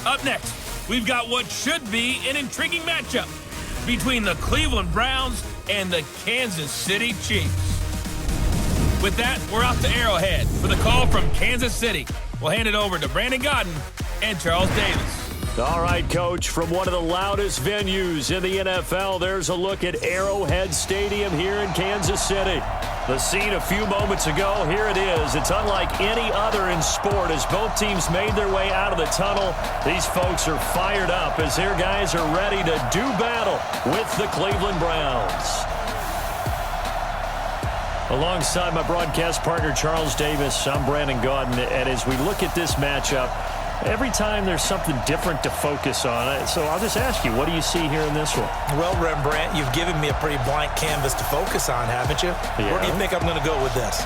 Up next, we've got what should be an intriguing matchup between the Cleveland Browns and the Kansas City Chiefs. With that, we're off to Arrowhead for the call from Kansas City. We'll hand it over to Brandon Godden and Charles Davis. All right, Coach, from one of the loudest venues in the NFL, there's a look at Arrowhead Stadium here in Kansas City. The scene a few moments ago, here it is. It's unlike any other in sport as both teams made their way out of the tunnel. These folks are fired up as their guys are ready to do battle with the Cleveland Browns. Alongside my broadcast partner, Charles Davis, I'm Brandon Godden, and as we look at this matchup, every time there's something different to focus on. So I'll just ask you, what do you see here in this one? Well, Rembrandt, you've given me a pretty blank canvas to focus on, haven't you? Yeah. Where do you think I'm going to go with this?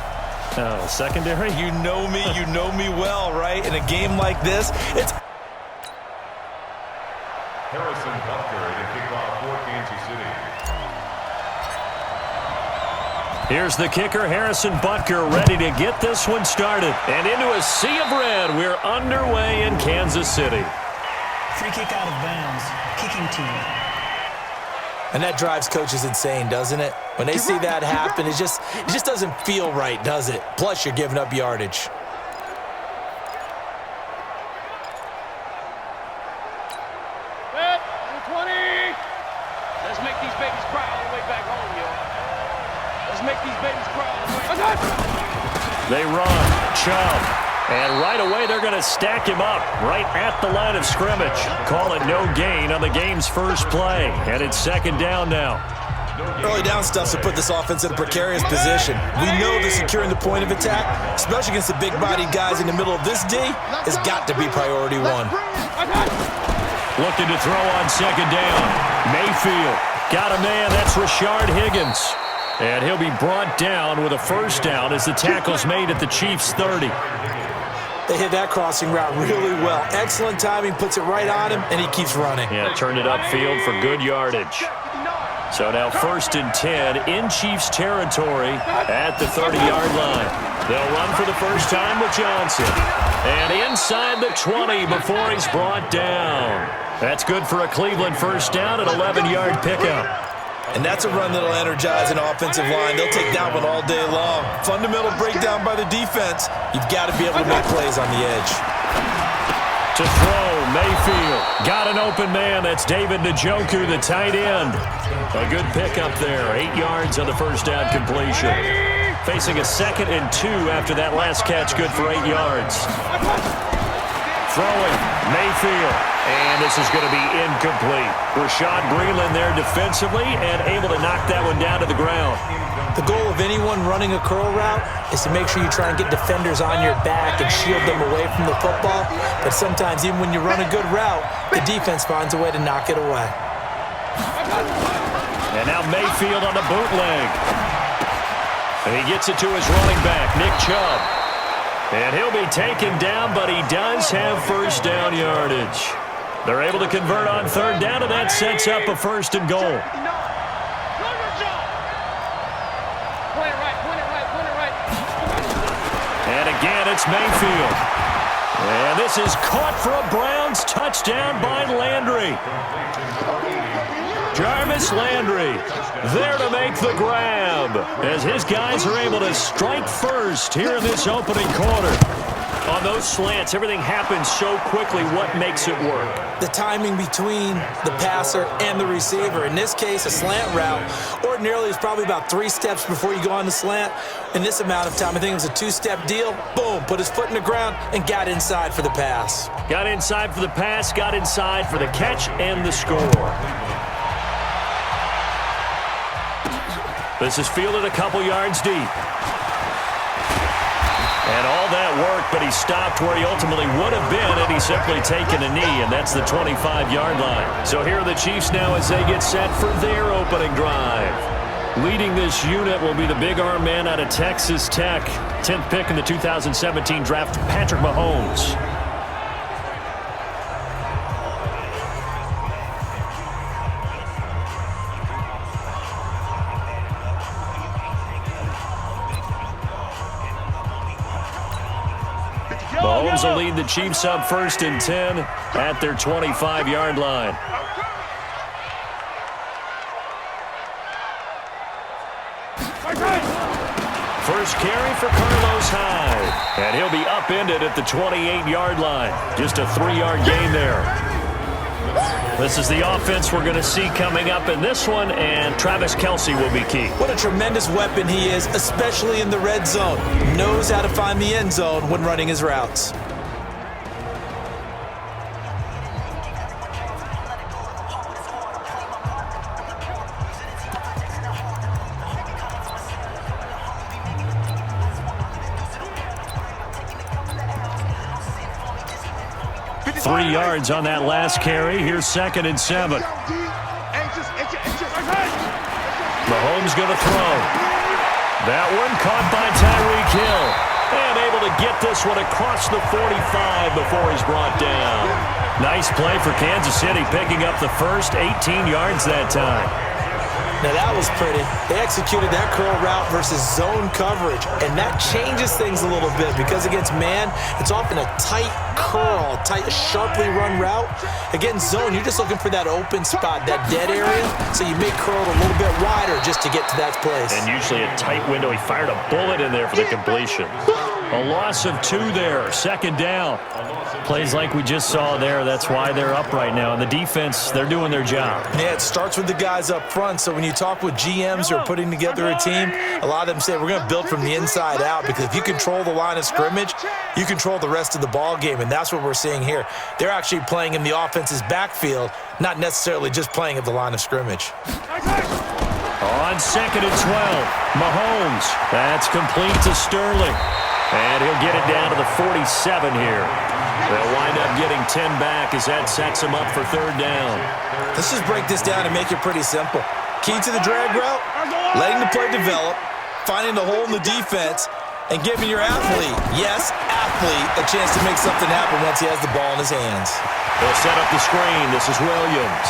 Oh, secondary? You know me well, right? In a game like this, it's... Harrison Butker to kick off for Kansas City. Here's the kicker, Harrison Butker, ready to get this one started. And into a sea of red, we're underway in Kansas City. Free kick out of bounds, kicking team. And that drives coaches insane, doesn't it? When they see that happen, it just doesn't feel right, does it? Plus, you're giving up yardage. Set, 20. Let's make these babies cry all the way back home, y'all. Let's make these babies cry all the way back home. They run, Chubb, and right away they're going to stack him up right at the line of scrimmage. Call it no gain on the game's first play, and it's second down now. Early down stuff to put this offense in a precarious position. We know that securing the point of attack, especially against the big-bodied guys in the middle of this D, has got to be priority one. Looking to throw on second down. Mayfield got a man. That's Rashard Higgins. And he'll be brought down with a first down as the tackle's made at the Chiefs' 30. They hit that crossing route really well. Excellent timing, puts it right on him, and he keeps running. Yeah, turned it upfield for good yardage. So now 1st and 10 in Chiefs territory at the 30-yard line. They'll run for the first time with Johnson. And inside the 20 before he's brought down. That's good for a Cleveland first down, an 11-yard pickup. And that's a run that'll energize an offensive line. They'll take that one all day long. Fundamental breakdown by the defense. You've got to be able to make plays on the edge. To throw, Mayfield. Got an open man. That's David Njoku, the tight end. A good pickup there. 8 yards on the first down completion. Facing a 2nd and 2 after that last catch. Good for 8 yards. Throwing, Mayfield. And this is going to be incomplete. Rashad Breeland there defensively and able to knock that one down to the ground. The goal of anyone running a curl route is to make sure you try and get defenders on your back and shield them away from the football. But sometimes even when you run a good route, the defense finds a way to knock it away. And now Mayfield on the bootleg. And he gets it to his running back, Nick Chubb. And he'll be taken down, but he does have first down yardage. They're able to convert on 3rd down, and that sets up a 1st and goal. And again, it's Mayfield. And this is caught for a Browns touchdown by Landry. Jarvis Landry there to make the grab as his guys are able to strike first here in this opening quarter. On those slants, everything happens so quickly. What makes it work? The timing between the passer and the receiver. In this case, a slant route ordinarily is probably about 3 steps before you go on the slant. In this amount of time, I think it was a 2-step deal. Boom, put his foot in the ground and got inside for the pass. Got inside for the pass, got inside for the catch and the score. This is fielded a couple yards deep. And all that work, but he stopped where he ultimately would have been had he simply taken a knee, and that's the 25-yard line. So here are the Chiefs now as they get set for their opening drive. Leading this unit will be the big arm man out of Texas Tech. 10th pick in the 2017 draft, Patrick Mahomes. Mahomes will lead the Chiefs up 1st and 10 at their 25-yard line. First carry for Carlos Hyde. And he'll be upended at the 28-yard line. Just a 3-yard gain there. This is the offense we're going to see coming up in this one, and Travis Kelce will be key. What a tremendous weapon he is, especially in the red zone. Knows how to find the end zone when running his routes. Three yards on that last carry. Here's 2nd and 7. Mahomes going to throw. That one caught by Tyreek Hill. And able to get this one across the 45 before he's brought down. Nice play for Kansas City, picking up the first 18 yards that time. Now that was pretty. They executed that curl route versus zone coverage, and that changes things a little bit because against man, it's often a tight curl, tight, sharply run route. Against zone, you're just looking for that open spot, that dead area, so you may curl it a little bit wider just to get to that place. And usually a tight window. He fired a bullet in there for the completion. A loss of 2 there, 2nd down. Plays like we just saw there, that's why they're up right now. And the defense, they're doing their job. Yeah, it starts with the guys up front. So when you talk with GMs who are putting together a team, a lot of them say we're going to build from the inside out, because if you control the line of scrimmage, you control the rest of the ball game, and that's what we're seeing here. They're actually playing in the offense's backfield, not necessarily just playing at the line of scrimmage. On 2nd and 12, Mahomes. That's complete to Sterling. And he'll get it down to the 47 here. They'll wind up getting 10 back as that sets him up for 3rd down. Let's just break this down and make it pretty simple. Key to the drag route, letting the play develop, finding the hole in the defense, and giving your athlete, yes, athlete, a chance to make something happen once he has the ball in his hands. They'll set up the screen. This is Williams.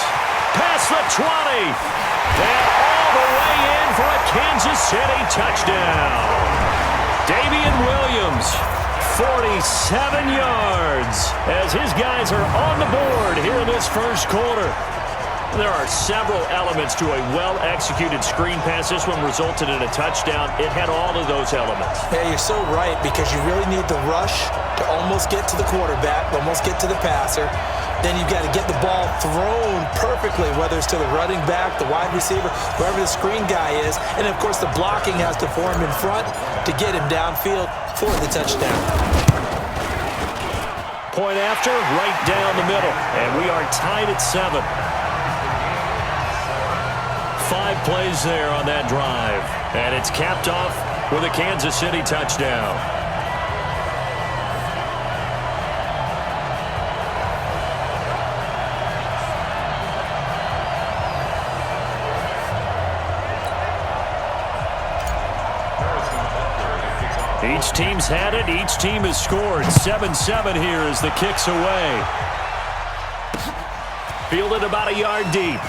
Past the 20. And all the way in for a Kansas City touchdown. Damian Williams, 47 yards, as his guys are on the board here in this first quarter. There are several elements to a well-executed screen pass. This one resulted in a touchdown. It had all of those elements. Yeah, you're so right, because you really need the rush to almost get to the quarterback, almost get to the passer. Then you've got to get the ball thrown perfectly, whether it's to the running back, the wide receiver, whoever the screen guy is. And, of course, the blocking has to form in front to get him downfield for the touchdown. Point after, right down the middle. And we are tied at 7. 5 plays there on that drive. And it's capped off with a Kansas City touchdown. Each team's had it. Each team has scored. 7-7 here as the kick's away. Fielded about a yard deep.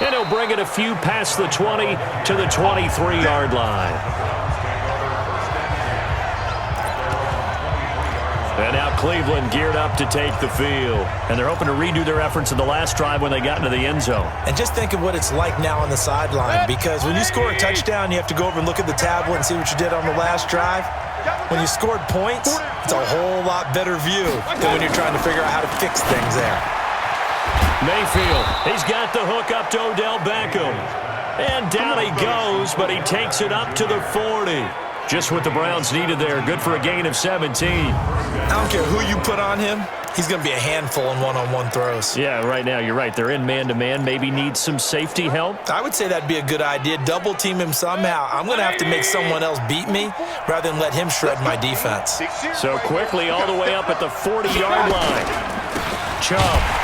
And he'll bring it a few past the 20 to the 23-yard line. And now Cleveland geared up to take the field. And they're hoping to redo their efforts in the last drive when they got into the end zone. And just think of what it's like now on the sideline, because when you score a touchdown, you have to go over and look at the tablet and see what you did on the last drive. When you scored points, it's a whole lot better view than when you're trying to figure out how to fix things there. Mayfield, he's got the hook up to Odell Beckham. And down he goes, but he takes it up to the 40. Just what the Browns needed there. Good for a gain of 17. I don't care who you put on him. He's going to be a handful in one-on-one throws. Yeah, right now, you're right. They're in man-to-man. Maybe needs some safety help. I would say that'd be a good idea. Double team him somehow. I'm going to have to make someone else beat me rather than let him shred my defense. So quickly all the way up at the 40-yard line. Chubb.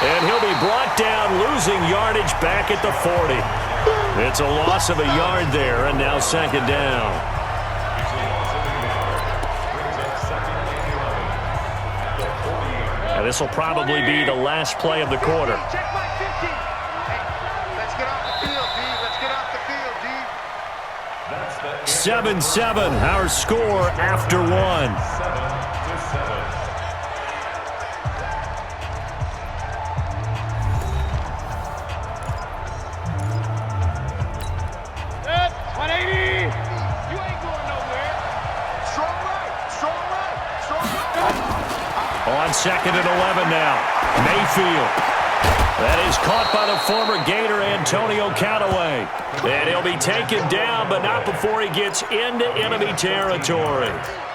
And he'll be brought down, losing yardage back at the 40. It's a loss of a yard there, and now 2nd down. This will probably be the last play of the quarter. Check my 50. Hey, let's get off the field, D. Let's get off the field, D. 7-7, our score after one. 7-7. Set, 180. You ain't going nowhere. Strong right, strong right, strong right. On 2nd and 11 now. Mayfield. That is caught by the former Gator Antonio Callaway. And he'll be taken down, but not before he gets into enemy territory.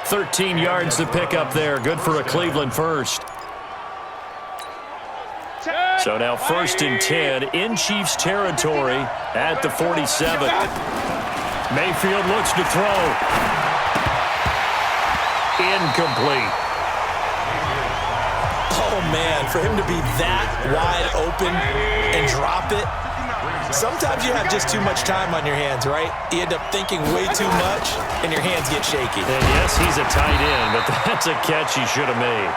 13 yards to pick up there. Good for a Cleveland first. So now 1st and 10 in Chiefs territory at the 47. Mayfield looks to throw. Incomplete. Oh, man, for him to be that wide open and drop it. Sometimes you have just too much time on your hands, right? You end up thinking way too much, and your hands get shaky. And yes, he's a tight end, but that's a catch he should have made.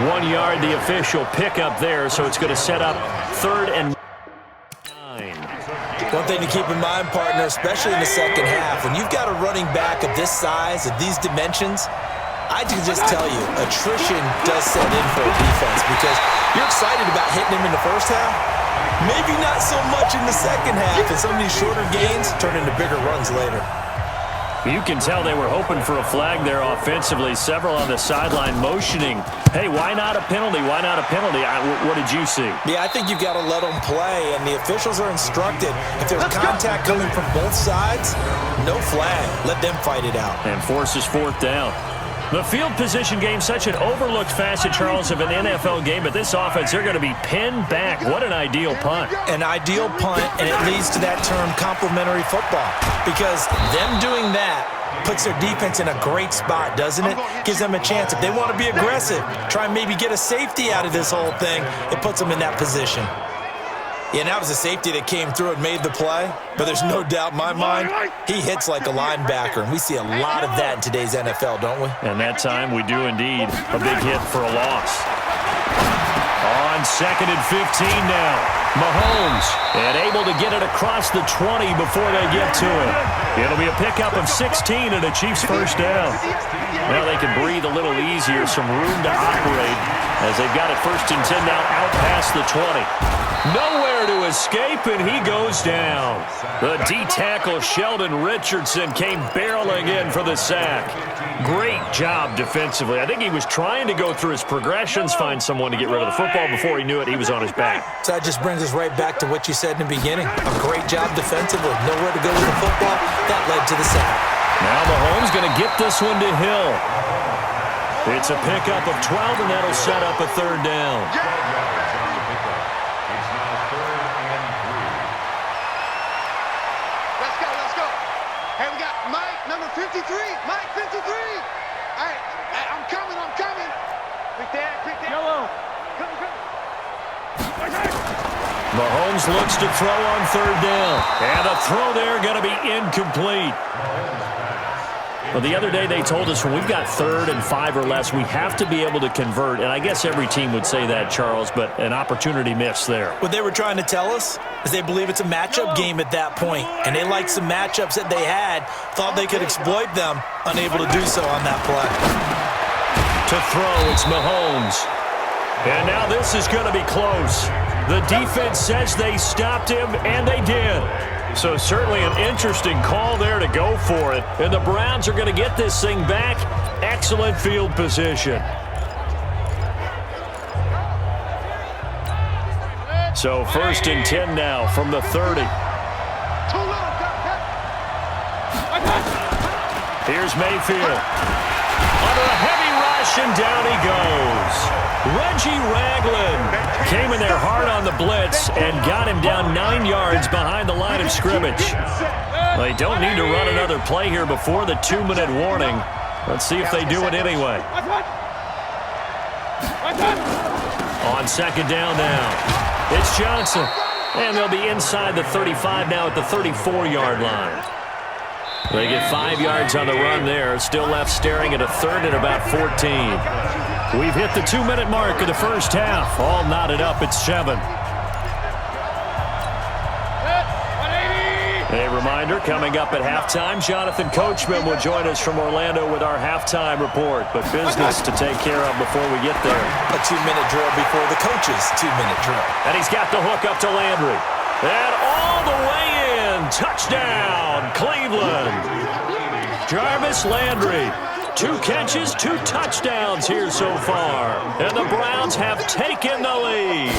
1 yard, the official pickup there, so it's going to set up 3rd and 9. One thing to keep in mind, partner, especially in the second half, when you've got a running back of this size, of these dimensions, I can just tell you, attrition does set in for a defense because you're excited about hitting him in the first half. Maybe not so much in the second half, and some of these shorter gains turn into bigger runs later. You can tell they were hoping for a flag there offensively. Several on the sideline motioning, hey, why not a penalty? Why not a penalty? What did you see? Yeah, I think you've got to let them play, and the officials are instructed. If there's contact coming from both sides, no flag. Let them fight it out. And forces 4th down. The field position game, such an overlooked facet, Charles, of an NFL game, but this offense, they're going to be pinned back. What an ideal punt. An ideal punt, and it leads to that term complementary football, because them doing that puts their defense in a great spot, doesn't it? Gives them a chance. If they want to be aggressive, try and maybe get a safety out of this whole thing, it puts them in that position. Yeah, and that was a safety that came through and made the play, but there's no doubt in my mind, he hits like a linebacker, and we see a lot of that in today's NFL, don't we? And that time we do indeed. A big hit for a loss. On 2nd and 15 now. Mahomes, and able to get it across the 20 before they get to it. It'll be a pickup of 16 and a Chiefs first down. Now they can breathe a little easier, some room to operate as they've got it 1st and 10 now out past the 20. Nowhere to escape, and he goes down. The D-tackle Sheldon Richardson came barreling in for the sack. Great job defensively. I think he was trying to go through his progressions, find someone to get rid of the football. Before he knew it, he was on his back. So that just brings us right back to what you said in the beginning. A great job defensively. Nowhere to go with the football. That led to the sack. Now Mahomes going to get this one to Hill. It's a pickup of 12, and that'll set up a 3rd down. Let's go. Hey, we got Mike, number 53. Mike, 53. All right, I'm coming. Quick there. Yellow. Come. Mahomes looks to throw on 3rd down. And a throw there going to be incomplete. Well, the other day they told us when we've got 3rd and 5 or less, we have to be able to convert. And I guess every team would say that, Charles, but an opportunity missed there. What they were trying to tell us is they believe it's a matchup game at that point. And they liked some matchups that they had, thought they could exploit them, unable to do so on that play. To throw, it's Mahomes. And now this is going to be close. The defense says they stopped him, and they did. So certainly an interesting call there to go for it. And the Browns are going to get this thing back. Excellent field position. So 1st and 10 now from the 30. Here's Mayfield. Under a heavy rush, and down he goes. Reggie Ragland came in there hard on the blitz and got him down 9 yards behind the line of scrimmage. They don't need to run another play here before the 2-minute warning. Let's see if they do it anyway. On 2nd down now, it's Johnson. And they'll be inside the 35 now at the 34-yard line. They get 5 yards on the run there. Still left staring at a 3rd and about 14. We've hit the 2-minute mark of the first half. All knotted up at 7. A reminder, coming up at halftime, Jonathan Coachman will join us from Orlando with our halftime report. But business to take care of before we get there. A 2-minute drill before the coach's 2-minute drill. And he's got the hook up to Landry. And all the way in. Touchdown, Cleveland. Jarvis Landry. 2 catches, 2 touchdowns here so far. And the Browns have taken the lead.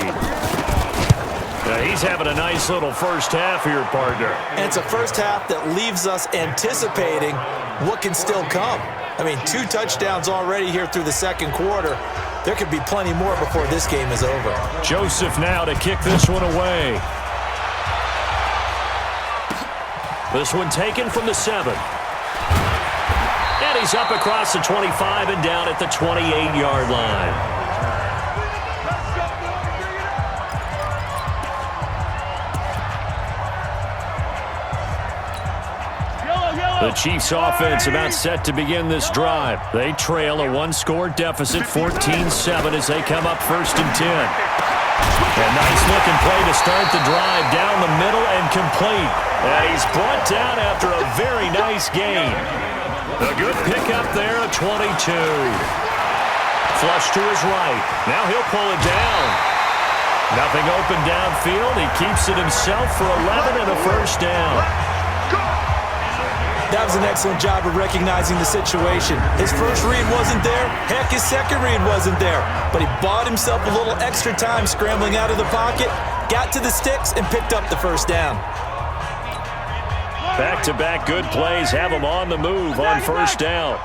Now he's having a nice little first half here, partner. And it's a first half that leaves us anticipating what can still come. I mean, 2 touchdowns already here through the second quarter. There could be plenty more before this game is over. Joseph now to kick this one away. This one taken from the 7. And he's up across the 25 and down at the 28-yard line. The Chiefs offense about set to begin this drive. They trail a 1-score deficit, 14-7 as they come up 1st and 10. A nice looking play to start the drive down the middle and complete. And he's brought down after a very nice gain. A good pickup there, a 22. Flush to his right. Now he'll pull it down. Nothing open downfield. He keeps it himself for 11 and a first down. That was an excellent job of recognizing the situation. His first read wasn't there. Heck, his second read wasn't there. But he bought himself a little extra time scrambling out of the pocket, got to the sticks, and picked up the first down. Back-to-back good plays have him on the move on first down.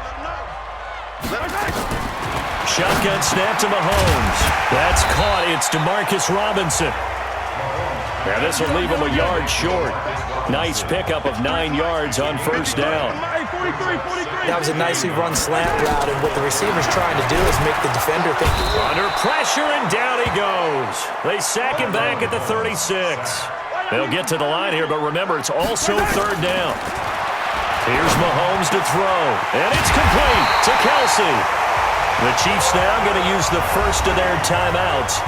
Shotgun snap to Mahomes. That's caught. It's Demarcus Robinson. Now this will leave him a yard short. Nice pickup of 9 yards on first down. That was a nicely run slant route, and what the receiver's trying to do is make the defender think. Under pressure, and down he goes. They sack him back at the 36. They'll get to the line here, but remember, it's also 3rd down. Here's Mahomes to throw, and it's complete to Kelsey. The Chiefs now going to use the first of their timeouts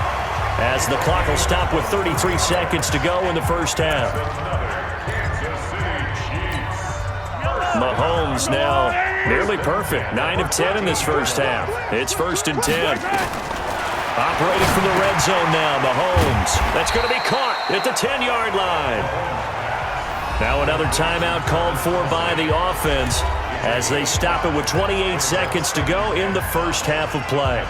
as the clock will stop with 33 seconds to go in the first half. Mahomes now nearly perfect. 9 of 10 in this first half. It's 1st and 10. Operating from the red zone now, Mahomes. That's going to be caught at the 10-yard line. Now another timeout called for by the offense as they stop it with 28 seconds to go in the first half of play.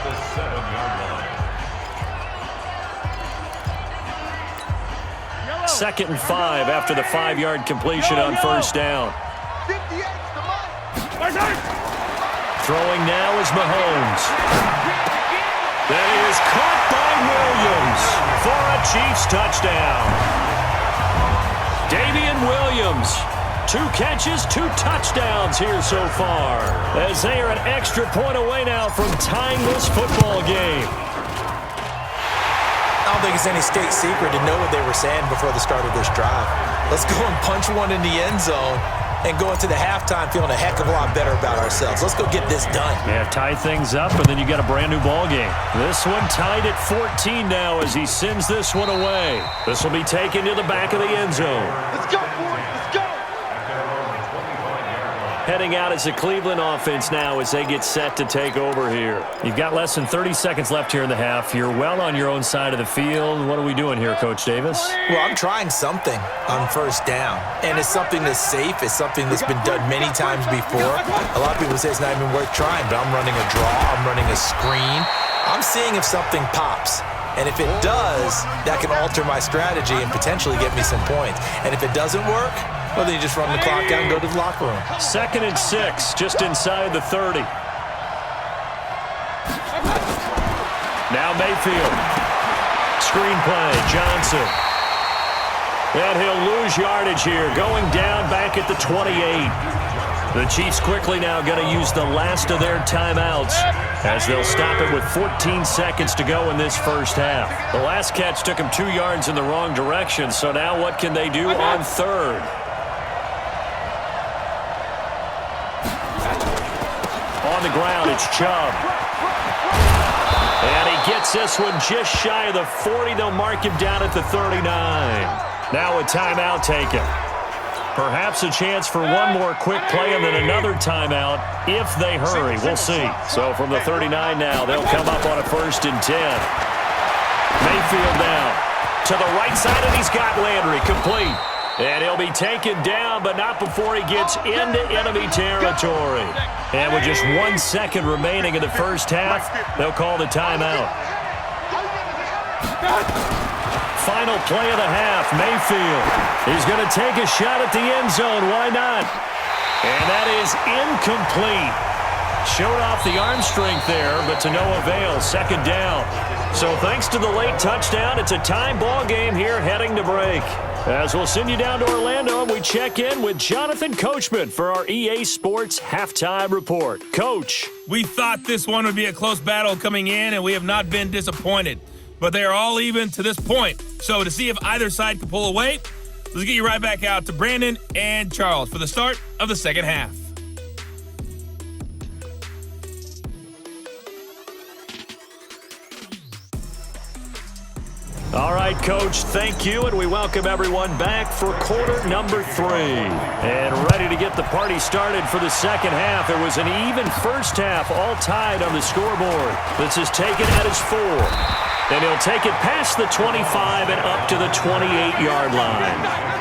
Second and 5 after the 5-yard completion on first down. Throwing now is Mahomes. That is caught by Williams for a Chiefs touchdown. Damian Williams, 2 catches, 2 touchdowns here so far, as they are an extra point away now from tying this football game. I don't think it's any state secret to know what they were saying before the start of this drive. Let's go and punch one in the end zone and go into the halftime feeling a heck of a lot better about ourselves. Let's go get this done. Yeah, tie things up, and then you got a brand new ball game. This one tied at 14 now as he sends this one away. This will be taken to the back of the end zone. Let's go, boys. Let's go. Heading out as the Cleveland offense now as they get set to take over here. You've got less than 30 seconds left here in the half. You're well on your own side of the field. What are we doing here, Coach Davis? Well, I'm trying something on first down, and it's something that's safe. It's something that's been done many times before. A lot of people say it's not even worth trying, but I'm running a draw. I'm running a screen. I'm seeing if something pops. And if it does, that can alter my strategy and potentially get me some points. And if it doesn't work, well, then you just run the clock out and go to the locker room. 2nd and 6, just inside the 30. Now Mayfield. Screenplay, Johnson. And he'll lose yardage here, going down back at the 28. The Chiefs quickly now going to use the last of their timeouts as they'll stop it with 14 seconds to go in this first half. The last catch took them 2 yards in the wrong direction, so now what can they do on 3rd? On the ground, it's Chubb. And he gets this one just shy of the 40. They'll mark him down at the 39. Now a timeout taken. Perhaps a chance for one more quick play and then another timeout if they hurry. We'll see. So from the 39 now, they'll come up on a 1st and 10. Mayfield now to the right side, and he's got Landry complete. And he'll be taken down, but not before he gets into enemy territory. And with just 1 second remaining in the first half, they'll call the timeout. Final play of the half, Mayfield. He's going to take a shot at the end zone. Why not? And that is incomplete. Showed off the arm strength there, but to no avail. 2nd down. So thanks to the late touchdown, it's a tie ball game here heading to break. As we'll send you down to Orlando, and we check in with Jonathan Coachman for our EA Sports Halftime Report. Coach. We thought this one would be a close battle coming in, and we have not been disappointed. But they are all even to this point. So to see if either side can pull away, let's get you right back out to Brandon and Charles for the start of the second half. All right, Coach, thank you, and we welcome everyone back for quarter number 3. And ready to get the party started for the second half. It was an even first half, all tied on the scoreboard. This is taken at his 4. And he'll take it past the 25 and up to the 28-yard line.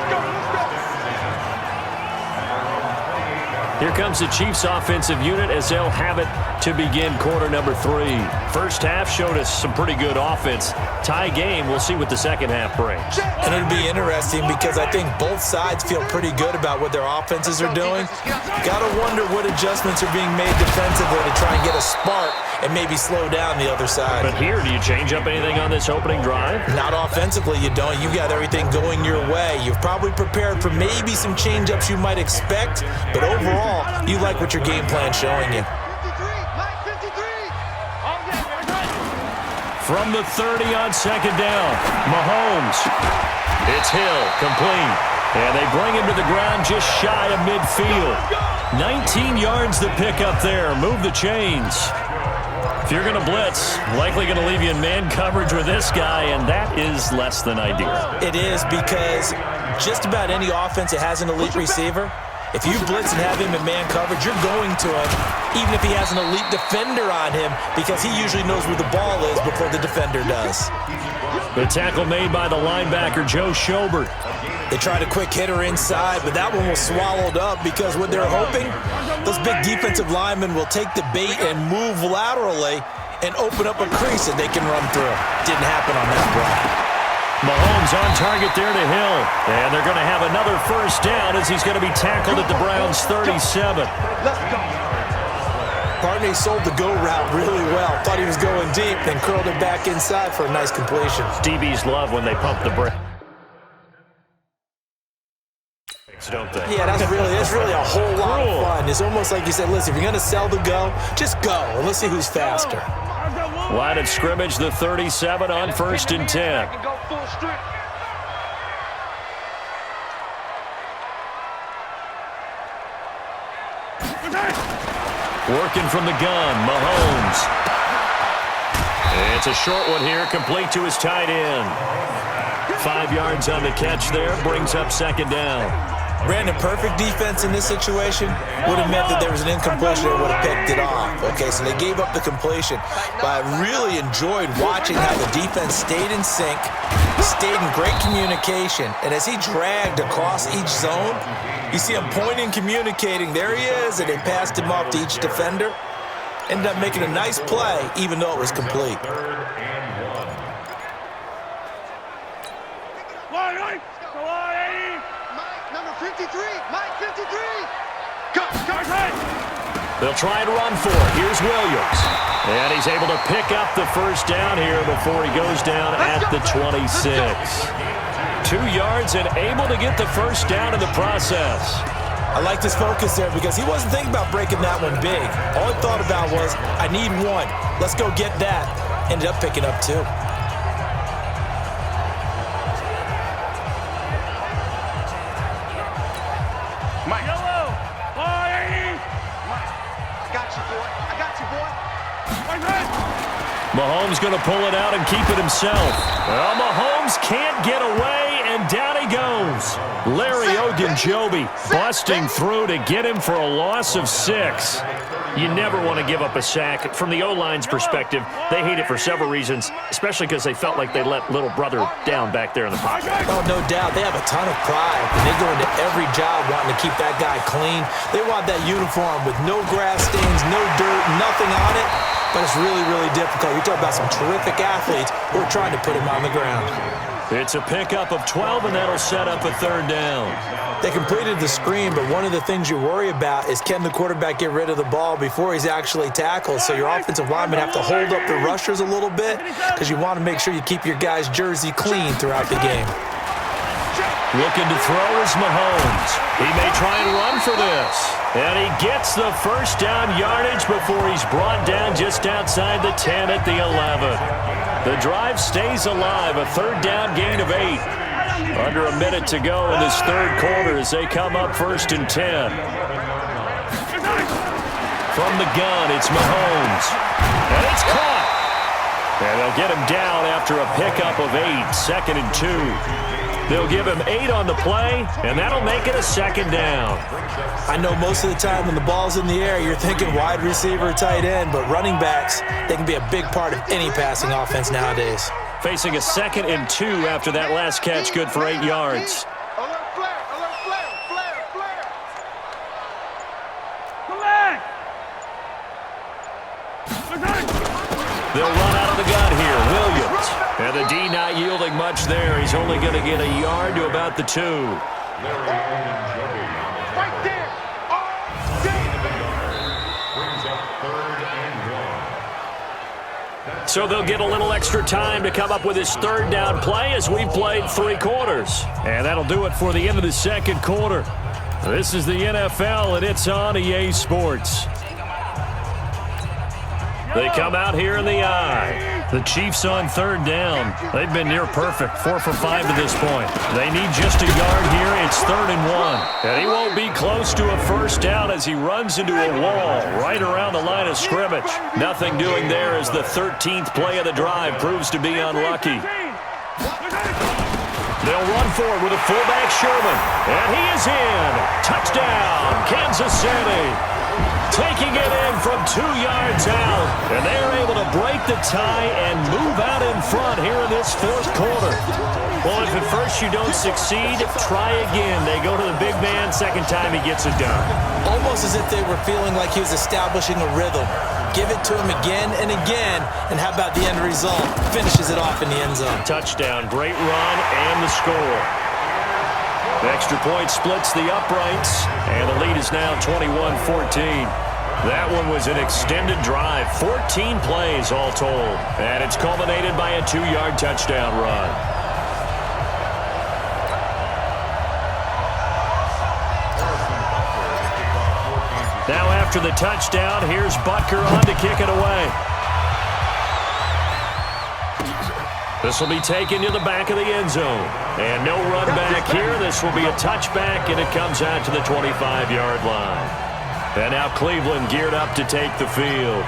Here comes the Chiefs offensive unit as they'll have it to begin quarter number 3. First half showed us some pretty good offense. Tie game, we'll see what the second half brings. And it'll be interesting because I think both sides feel pretty good about what their offenses are doing. Got to wonder what adjustments are being made defensively to try and get a spark and maybe slow down the other side. But here, do you change up anything on this opening drive? Not offensively, you don't. You got everything going your way. You've probably prepared for maybe some change-ups you might expect, but overall, you like what your game plan's showing you. From the 30 on 2nd down, Mahomes. It's Hill, complete. And they bring him to the ground just shy of midfield. 19 yards to pick up there. Move the chains. If you're going to blitz, likely going to leave you in man coverage with this guy, and that is less than ideal. It is because just about any offense that has an elite receiver, if you blitz and have him in man coverage, you're going to him, even if he has an elite defender on him, because he usually knows where the ball is before the defender does. The tackle made by the linebacker, Joe Schobert. They tried a quick hitter inside, but that one was swallowed up because what they're hoping, those big defensive linemen will take the bait and move laterally and open up a crease that they can run through. Didn't happen on that play. Mahomes on target there to Hill. And they're going to have another first down as he's going to be tackled at the Browns' 37. Barney sold the go route really well. Thought he was going deep, then curled it back inside for a nice completion. DBs love when they pump the brakes, don't they? Yeah, that's really a whole lot of fun. It's almost like you said, listen, if you're going to sell the go, just go, and let's see who's faster. Line of scrimmage, the 37 on 1st and 10. Working from the gun, Mahomes. It's a short one here, complete to his tight end. 5 yards on the catch there, brings up 2nd down. Brandon, perfect defense in this situation would have meant that there was an incompletion that would have picked it off. Okay, so they gave up the completion. But I really enjoyed watching how the defense stayed in sync, stayed in great communication, and as he dragged across each zone, you see him pointing, communicating. There he is, and they passed him off to each defender. Ended up making a nice play, even though it was complete. They'll try and run for it. Here's Williams. And he's able to pick up the first down here before he goes down at the 26. 2 yards and able to get the first down in the process. I liked his focus there because he wasn't thinking about breaking that one big. All he thought about was, I need one. Let's go get that. Ended up picking up 2. Mahomes going to pull it out and keep it himself. Well, Mahomes can't get away, and down he goes. Larry Ogunjobi busting through to get him for a loss of 6. You never want to give up a sack. From the O-line's perspective, they hate it for several reasons, especially because they felt like they let little brother down back there in the pocket. Oh, no doubt. They have a ton of pride, and they go into every job wanting to keep that guy clean. They want that uniform with no grass stains, no dirt, nothing on it, but it's really, really difficult. You're talking about some terrific athletes who are trying to put him on the ground. It's a pickup of 12, and that'll set up a 3rd down. They completed the screen, but one of the things you worry about is can the quarterback get rid of the ball before he's actually tackled? So your offensive linemen have to hold up the rushers a little bit because you want to make sure you keep your guy's jersey clean throughout the game. Looking to throw is Mahomes. He may try and run for this. And he gets the 1st down yardage before he's brought down just outside the 10 at the 11. The drive stays alive, a 3rd down gain of 8. Under a minute to go in this 3rd quarter as they come up 1st and 10. From the gun, it's Mahomes. And it's caught. And they'll get him down after a pickup of 8, 2nd and 2. They'll give him 8 on the play, and that'll make it a 2nd down. I know most of the time when the ball's in the air, you're thinking wide receiver, tight end, but running backs, they can be a big part of any passing offense nowadays. Facing a 2nd and 2 after that last catch, good for 8 yards. Alert flare, alert flare, flare, flare. Come back. They'll run out of the gun here. Williams. And the D not yielding much there. He's only going to get a yard to about the 2. Right there. Brings up 3rd and 1. So they'll get a little extra time to come up with his 3rd down play as we've played 3 quarters. And that'll do it for the end of the 2nd quarter. This is the NFL, and it's on EA Sports. They come out here in the eye. The Chiefs on 3rd down. They've been near perfect, 4 for 5 to this point. They need just a yard here. It's 3rd and 1. And he won't be close to a 1st down as he runs into a wall right around the line of scrimmage. Nothing doing there as the 13th play of the drive proves to be unlucky. They'll run forward with a fullback Sherman. And he is in. Touchdown, Kansas City. Taking it in from 2 yards out. And they're able to break the tie and move out in front here in this 4th quarter. Well, if at first you don't succeed, try again. They go to the big man. 2nd time he gets it done. Almost as if they were feeling like he was establishing a rhythm. Give it to him again and again, and how about the end result? Finishes it off in the end zone. Touchdown, great run, and the score. The extra point splits the uprights, and the lead is now 21-14. That one was an extended drive, 14 plays all told, and it's culminated by a 2-yard touchdown run. Now after the touchdown, here's Butker on to kick it away. This will be taken to the back of the end zone. And no run back here. This will be a touchback, and it comes out to the 25-yard line. And now Cleveland geared up to take the field.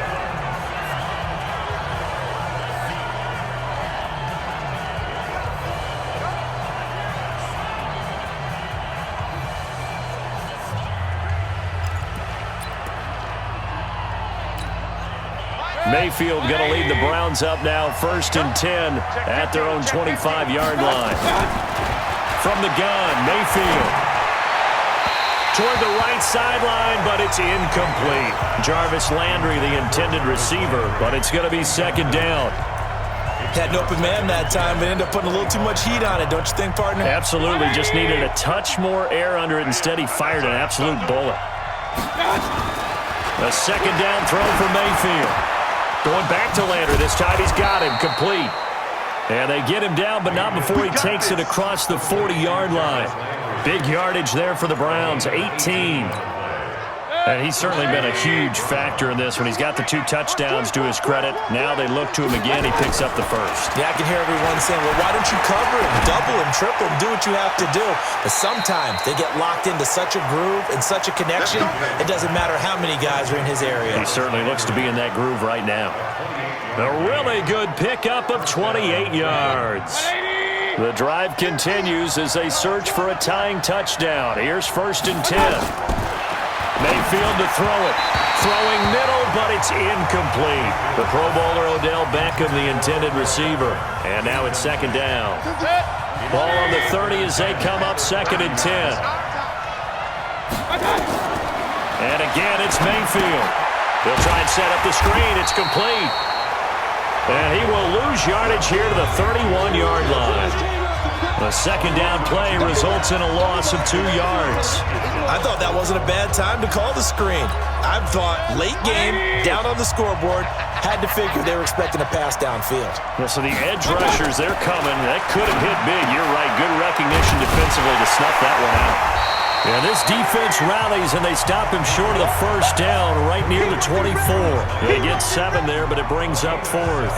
Mayfield going to lead the Browns up now, 1st and 10 at their own 25-yard line. From the gun, Mayfield. Toward the right sideline, but it's incomplete. Jarvis Landry, the intended receiver, but it's going to be 2nd down. Had an open man that time, but ended up putting a little too much heat on it, don't you think, partner? Absolutely, just needed a touch more air under it. Instead, he fired an absolute bullet. A 2nd down throw for Mayfield. Going back to Landry. This time he's got him complete. And they get him down, but not before he takes it across the 40-yard line. Big yardage there for the Browns, 18. And he's certainly been a huge factor in this when he's got the 2 touchdowns to his credit. Now they look to him again. He picks up the 1st. Yeah, I can hear everyone saying, well, why don't you cover him, double him, triple him, do what you have to do. But sometimes they get locked into such a groove and such a connection, it doesn't matter how many guys are in his area. He certainly looks to be in that groove right now. A really good pickup of 28 yards. The drive continues as they search for a tying touchdown. Here's 1st and 10. Mayfield to throw it. Throwing middle, but it's incomplete. The Pro Bowler Odell Beckham, the intended receiver. And now it's 2nd down. Ball on the 30 as they come up 2nd and 10. And again, it's Mayfield. He'll try and set up the screen. It's complete. And he will lose yardage here to the 31-yard line. The 2nd down play results in a loss of 2 yards. I thought that wasn't a bad time to call the screen. I thought late game, down on the scoreboard, had to figure they were expecting a pass downfield. Yeah, so the edge rushers, they're coming. That could have hit big. You're right. Good recognition defensively to snuff that one out. Yeah, this defense rallies, and they stop him short of the 1st down right near the 24. They get 7 there, but it brings up 4th.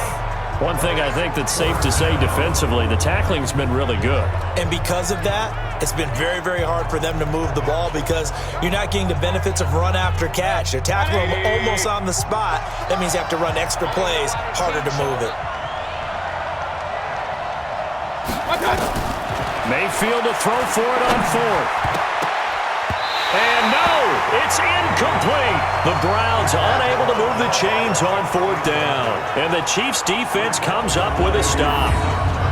One thing I think that's safe to say defensively, the tackling's been really good. And because of that, it's been very, very hard for them to move the ball because you're not getting the benefits of run after catch. They're tackling them almost on the spot. That means you have to run extra plays, harder to move it. Mayfield to throw for it on 4th. And no, it's incomplete. The Browns unable to move the chains on 4th down. And the Chiefs defense comes up with a stop.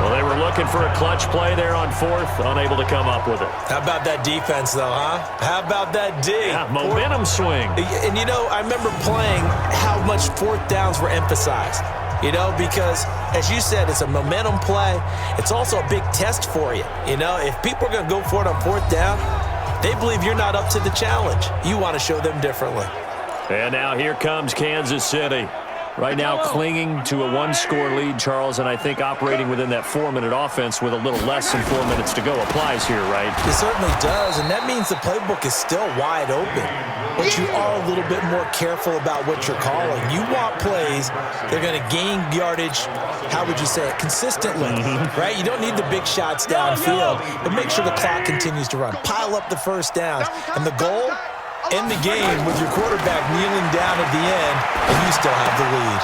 Well, they were looking for a clutch play there on 4th, unable to come up with it. How about that defense, though, huh? How about that D? Yeah, momentum swing. And, you know, I remember playing how much 4th downs were emphasized. You know, because, as you said, it's a momentum play. It's also a big test for you. You know, if people are going to go for it on 4th down, they believe you're not up to the challenge. You want to show them differently. And now here comes Kansas City. Right now clinging to a 1-score lead, Charles, and I think operating within that 4-minute offense with a little less than 4 minutes to go applies here, right? It certainly does, and that means the playbook is still wide open. But you are a little bit more careful about what you're calling. You want plays that are going to gain yardage, how would you say it, consistently, right? You don't need the big shots downfield, but make sure the clock continues to run. Pile up the 1st downs, and the goal, end the game with your quarterback kneeling down at the end, and you still have the lead.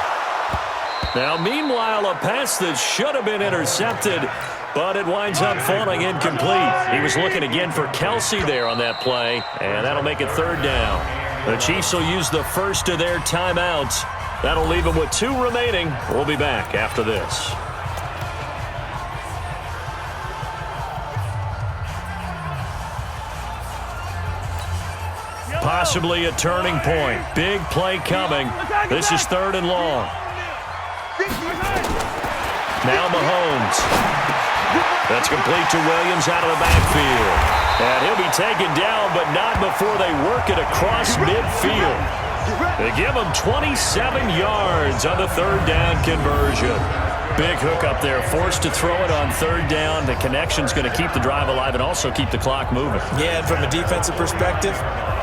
Now, meanwhile, a pass that should have been intercepted, but it winds up falling incomplete. He was looking again for Kelsey there on that play, and that'll make it 3rd down. The Chiefs will use the first of their timeouts. That'll leave them with 2 remaining. We'll be back after this. Possibly a turning point. Big play coming. This is 3rd and long. Now Mahomes. That's complete to Williams out of the backfield. And he'll be taken down, but not before they work it across midfield. They give him 27 yards on the 3rd down conversion. Big hook up there, forced to throw it on 3rd down. The connection's going to keep the drive alive and also keep the clock moving. Yeah, and from a defensive perspective,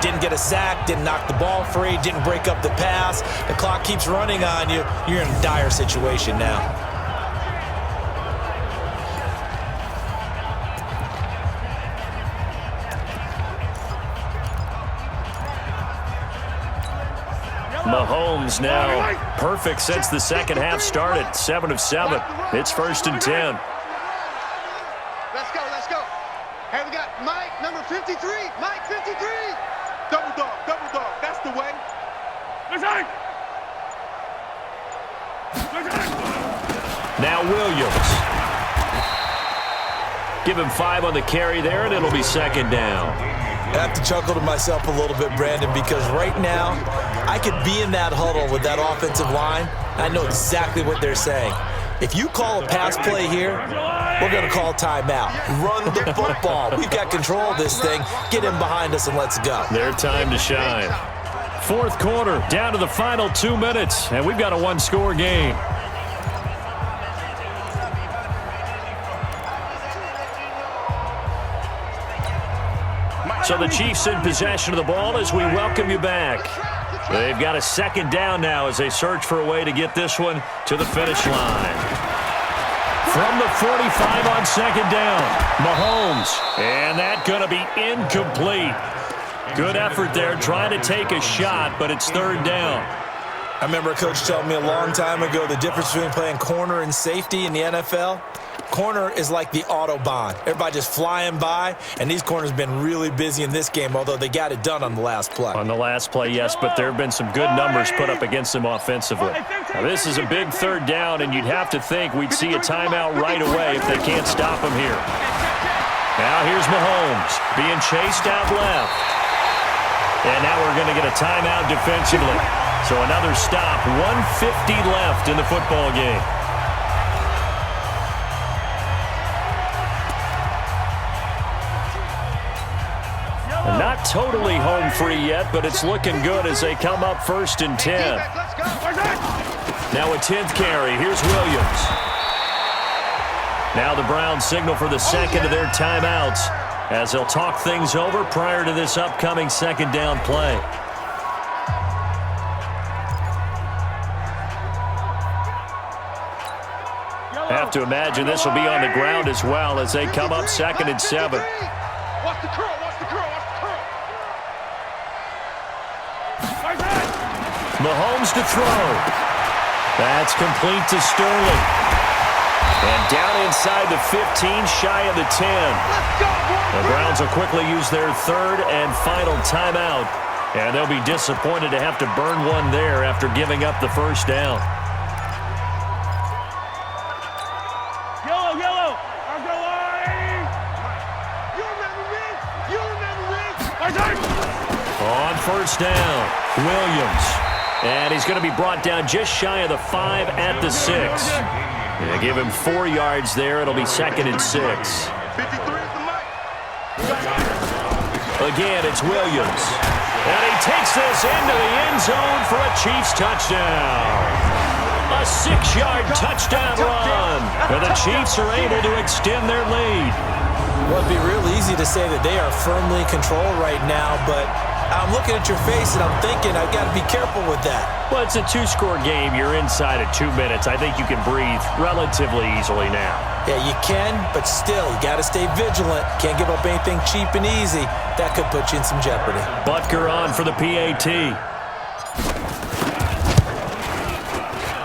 didn't get a sack, didn't knock the ball free, didn't break up the pass. The clock keeps running on you. You're in a dire situation now. Mahomes now perfect since the 2nd half started. 7 of 7. It's 1st and 10. Let's go, let's go. Hey, we got Mike, number 53. Mike, 53. Double dog, that's the way. Now Williams. Give him 5 on the carry there, and it'll be 2nd down. I have to chuckle to myself a little bit, Brandon, because right now I could be in that huddle with that offensive line. I know exactly what they're saying. If you call a pass play here, we're going to call timeout. Run the football. We've got control of this thing. Get him behind us and let's go. Their time to shine. 4th quarter, down to the final 2 minutes, and we've got a 1-score game. So the Chiefs in possession of the ball as we welcome you back. They've got a 2nd down now as they search for a way to get this one to the finish line. From the 45 on 2nd down, Mahomes. And that's going to be incomplete. Good effort there, trying to take a shot, but it's 3rd down. I remember a coach telling me a long time ago the difference between playing corner and safety in the NFL Corner is like the Autobahn. Everybody just flying by, and these corners have been really busy in this game, although they got it done on the last play. On the last play, yes, but there have been some good numbers put up against them offensively. Now, this is a big third down, and you'd have to think we'd see a timeout right away if they can't stop him here. Now here's Mahomes being chased out left. And now we're going to get a timeout defensively. So another stop, 1:50 left in the football game. Not totally home free yet, but it's looking good as they come up 1st and 10. Now a 10th carry. Here's Williams. Now the Browns signal for the second of their timeouts as they'll talk things over prior to this upcoming second down play. Have to imagine this will be on the ground as well as they come up 2nd and 7. Watch the curl, watch the curl, watch the curl. Mahomes to throw. That's complete to Sterling. And down inside the 15, shy of the 10. The Browns will quickly use their third and final timeout. And they'll be disappointed to have to burn one there after giving up the first down. Yellow, yellow. I'll go line. You remember me? You remember me? On first down, Williams. And he's going to be brought down just shy of the 5 at the 6. They give him 4 yards there. It'll be 2nd and 6. 53 is the mic. Again, it's Williams. And he takes this into the end zone for a Chiefs touchdown. A 6-yard touchdown run. And the Chiefs are able to extend their lead. Well, it'd be real easy to say that they are firmly in control right now, but I'm looking at your face and I'm thinking I've got to be careful with that. Well, it's a 2-score game. You're inside of 2 minutes. I think you can breathe relatively easily now. Yeah, you can, but still, you got to stay vigilant. Can't give up anything cheap and easy. That could put you in some jeopardy. Butker on for the PAT.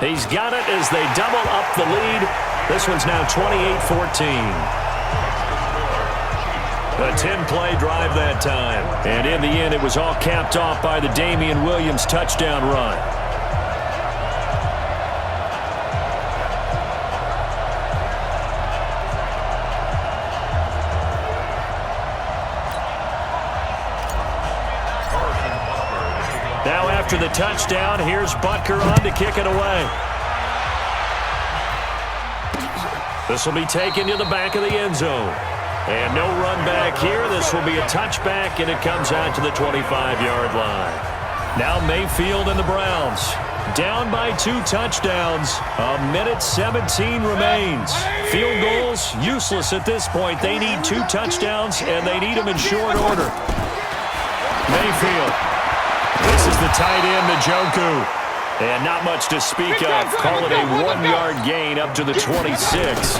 He's got it as they double up the lead. This one's now 28-14. A 10-play drive that time. And in the end, it was all capped off by the Damian Williams touchdown run. Now after the touchdown, here's Butker on to kick it away. This will be taken to the back of the end zone. And no run back here. This will be a touchback, and it comes out to the 25-yard line. Now Mayfield and the Browns down by 2 touchdowns. 1:17 remains. Field goals useless at this point. They need 2 touchdowns, and they need them in short order. Mayfield. This is the tight end, Njoku. And not much to speak of. Call it a 1-yard gain up to the 26.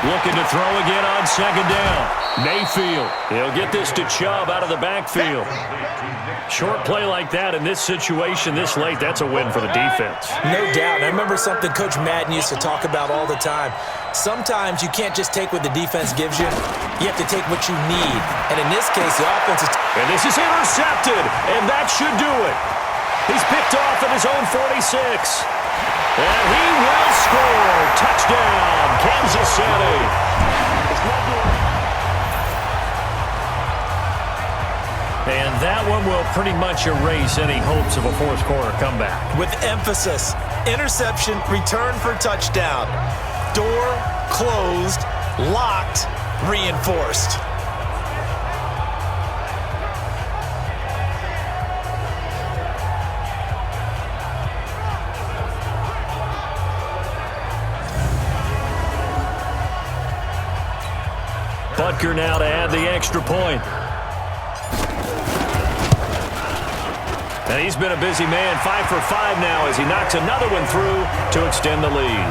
Looking to throw again on second down. Mayfield. He'll get this to Chubb out of the backfield. Short play like that in this situation this late, that's a win for the defense. No doubt. I remember something Coach Madden used to talk about all the time. Sometimes you can't just take what the defense gives you. You have to take what you need. And in this case, the offense is... And this is intercepted, and that should do it. He's picked off at his own 46. And he will score. Touchdown, Kansas City. And that one will pretty much erase any hopes of a fourth-quarter comeback. With emphasis, interception, return for touchdown. Door closed, locked, reinforced. Butker now to add the extra point. And he's been a busy man, 5 for 5 now as he knocks another one through to extend the lead.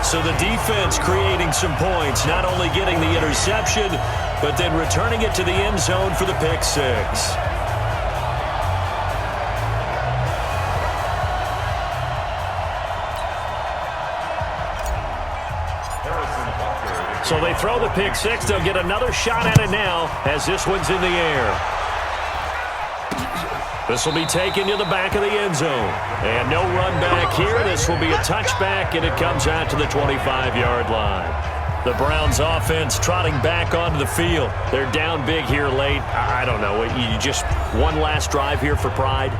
So the defense creating some points, not only getting the interception, but then returning it to the end zone for the pick 6. So they throw the pick six. They'll get another shot at it now as this one's in the air. This will be taken to the back of the end zone. And no run back here. This will be a touchback, and it comes out to the 25-yard line. The Browns offense trotting back onto the field. They're down big here late. I don't know. You just one last drive here for pride?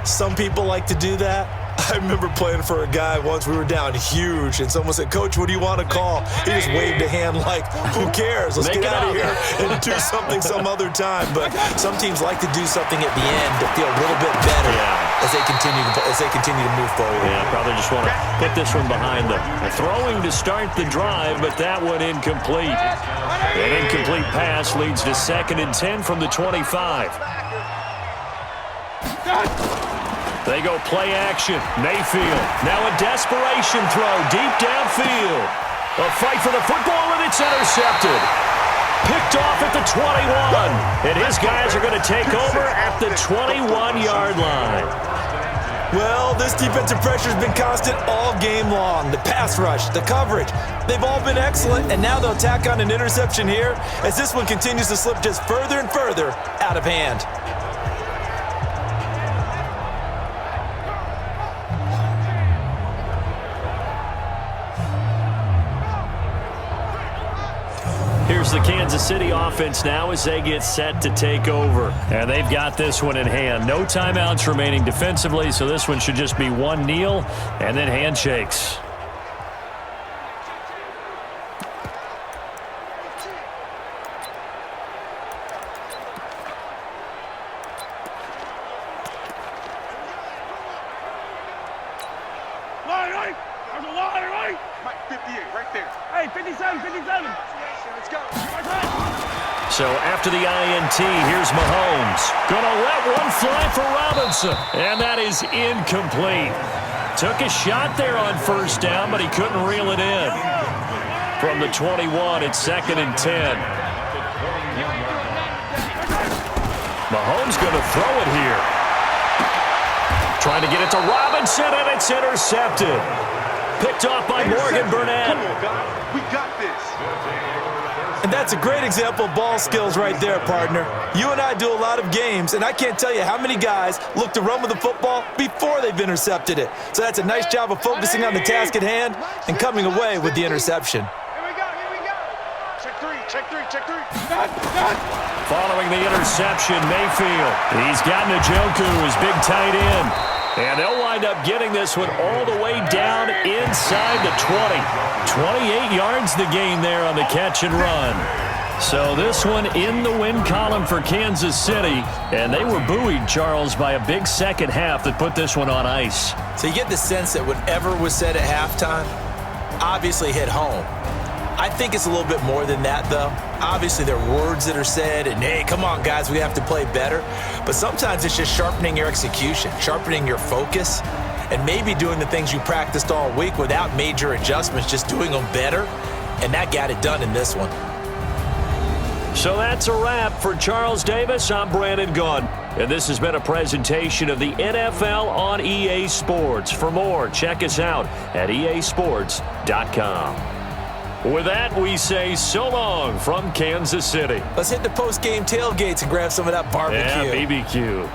Some people like to do that. I remember playing for a guy once. We were down huge, and someone said, "Coach, what do you want to call?" He just waved a hand like, "Who cares? Let's get out of here and do something some other time." But some teams like to do something at the end to feel a little bit better as they continue to move forward. Yeah, probably just want to put this one behind them. Throwing to start the drive, but that one incomplete. An incomplete pass leads to 2nd and 10 from the 25. They go play action. Mayfield. Now a desperation throw deep downfield. A fight for the football, and it's intercepted. Picked off at the 21. And his guys are going to take over at the 21-yard line. Well, this defensive pressure has been constant all game long. The pass rush, the coverage, they've all been excellent, and now they'll tack on an interception here as this one continues to slip just further and further out of hand. Here's the Kansas City offense now as they get set to take over. And they've got this one in hand. No timeouts remaining defensively, so this one should just be one kneel and then handshakes. Line, there's a line, right? Mike, 58, right there. Hey, 57, 57. Let's go. So after the INT, here's Mahomes. Gonna let one fly for Robinson. And that is incomplete. Took a shot there on first down, but he couldn't reel it in. From the 21, it's 2nd and 10. Mahomes gonna throw it here. Trying to get it to Robinson, and it's intercepted. Picked off by Morgan Burnett. We got this. And that's a great example of ball skills right there, partner. You and I do a lot of games, and I can't tell you how many guys look to run with the football before they've intercepted it. So that's a nice job of focusing on the task at hand and coming away with the interception. Here we go. Check three. Following the interception, Mayfield. He's got Njoku, his big tight end. And they'll wind up getting this one all the way down inside the 20. 28 yards the gain there on the catch and run. So this one in the win column for Kansas City. And they were buoyed, Charles, by a big second half that put this one on ice. So you get the sense that whatever was said at halftime obviously hit home. I think it's a little bit more than that, though. Obviously, there are words that are said, and, hey, come on, guys, we have to play better. But sometimes it's just sharpening your execution, sharpening your focus, and maybe doing the things you practiced all week without major adjustments, just doing them better. And that got it done in this one. So that's a wrap for Charles Davis. I'm Brandon Gunn. And this has been a presentation of the NFL on EA Sports. For more, check us out at easports.com. With that, we say so long from Kansas City. Let's hit the post-game tailgates and grab some of that barbecue. Yeah, BBQ.